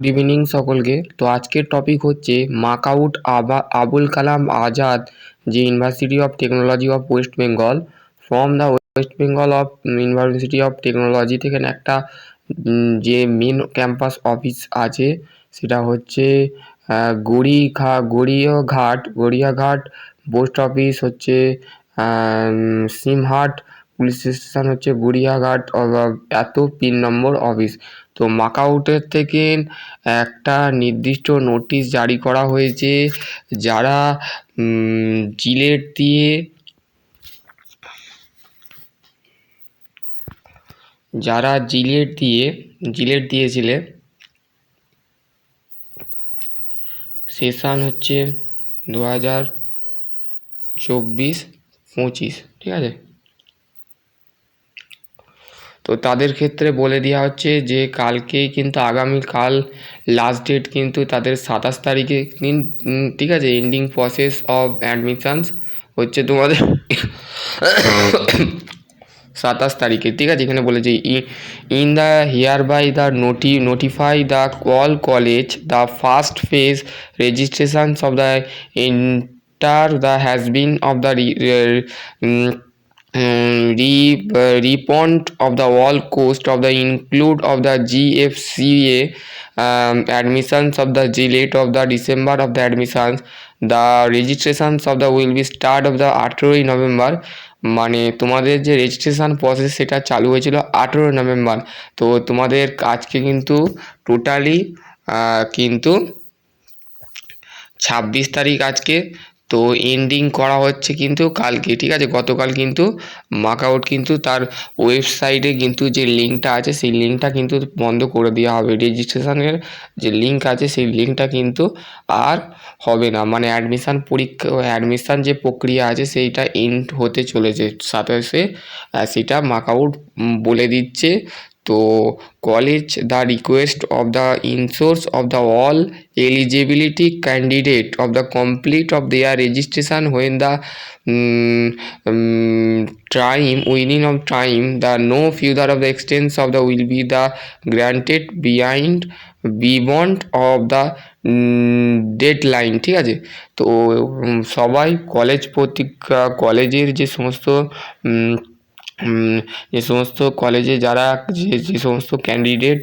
Good evening সকলকে। তো আজকের টপিক হচ্ছে মাকআউট আবুল কালাম আজাদ, যে university of technology of West Bengal, from the West Bengal of university of technology থেকে একটা যে মেন ক্যাম্পাস অফিস আছে সেটা হচ্ছে গড়িয়াঘাট পোস্ট অফিস হচ্ছে সিমহাট, পুলিশ স্টেশন হচ্ছে গড়িয়াঘাট, এত পিন নম্বর অফিস। তো মাকআউটের থেকে একটা নির্দিষ্ট নোটিশ জারি করা হয়েছে যারা জিলেট দিয়ে জিলেট দিয়েছিলে। সেশন হচ্ছে 2024-25, ঠিক আছে। তো তাদের ক্ষেত্রে বলে দেওয়া হচ্ছে যে কালকেই কিন্তু আগামীকাল লাস্ট ডেট, কিন্তু তাদের 27 তারিখে ঠিক আছে। এন্ডিং প্রসেস অফ অ্যাডমিশানস হচ্ছে তোমাদের 27 তারিখে, ঠিক আছে। এখানে বলেছে in the here by the notify the all college the first phase registrations of the enter the has been of the repond of the all cost of the include of the GFCA admissions of the date of the December of the admissions. The registrations of the will be start of the 18ই November. মানে তোমাদের যে registration process সেটা চালু হয়েছিল 18 November. তো তোমাদের আজকে কিন্তু টোটালি কিন্তু 26 তারিখ আজকে। তো এন্ডিং করা হচ্ছে কিন্তু কালকে, ঠিক আছে। গতকাল কিন্তু মাকআউট কিন্তু তার ওয়েবসাইটে কিন্তু যে লিঙ্কটা আছে সেই লিঙ্কটা কিন্তু বন্ধ করে দেওয়া হবে। রেজিস্ট্রেশনের যে লিঙ্ক আছে সেই লিঙ্কটা কিন্তু আর হবে না। মানে অ্যাডমিশান যে প্রক্রিয়া আছে সেইটা এন্ড হতে চলেছে 27-এ, সেটা মাকআউট বলে দিচ্ছে। তো college the request of the insource of the all eligibility candidate of the complete of their registration when the time within of time the no further of the extent of the will be the granted beyond of the deadline, ঠিক আছে। তো সবাই কলেজের যে সমস্ত কলেজে যারা যে সমস্ত ক্যান্ডিডেট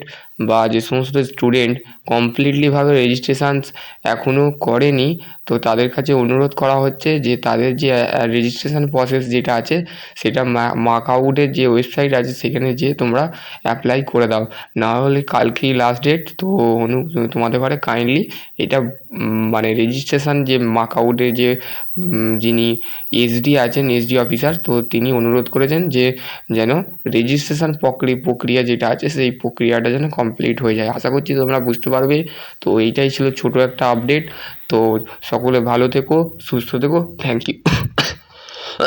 বা যে সমস্ত স্টুডেন্ট কমপ্লিটলিভাবে রেজিস্ট্রেশনস এখনও করেনি, তো তাদের কাছে অনুরোধ করা হচ্ছে যে তাদের যে রেজিস্ট্রেশন প্রসেস যেটা আছে সেটা মাকআউটের যে ওয়েবসাইট আছে সেখানে যেয়ে তোমরা অ্যাপ্লাই করে দাও, না হলে কালকেই লাস্ট ডেট। তো তোমাদের ঘরে কাইন্ডলি এটা মানে রেজিস্ট্রেশন যে মাকআউটে যে যিনি এসডি আছেন, এসডি অফিসার, তো তিনি অনুরোধ করেছেন যে যেন রেজিস্ট্রেশন প্রক্রিয়া যেটা আছে সেই প্রক্রিয়াটা যেন কমপ্লিট হয়ে যায়। আশা করছি তোমরা বুঝতে পারবে। তো এইটাই ছিল ছোট একটা আপডেট। তো সকলে ভালো থেকো, সুস্থ থেকো, থ্যাংক ইউ।